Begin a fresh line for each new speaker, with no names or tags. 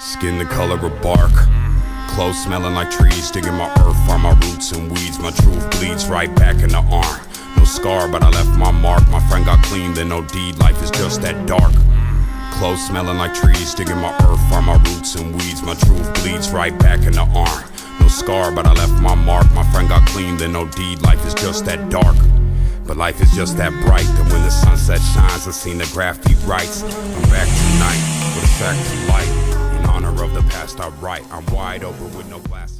Skin the color of bark, clothes smelling like trees. Digging my earth, find my roots and weeds. My truth bleeds right back in the arm. No scar, but I left my mark. My friend got clean, then no deed. Life is just that dark. Clothes smelling like trees. Digging my earth, find my roots and weeds. My truth bleeds right back in the arm. No scar, but I left my mark. My friend got clean, then no deed. Life is just that dark. But life is just that bright. And when the sunset shines, I seen the graffiti writes. I'm back tonight with a sack to light. In honor of the past I write. I'm wide open with no glass.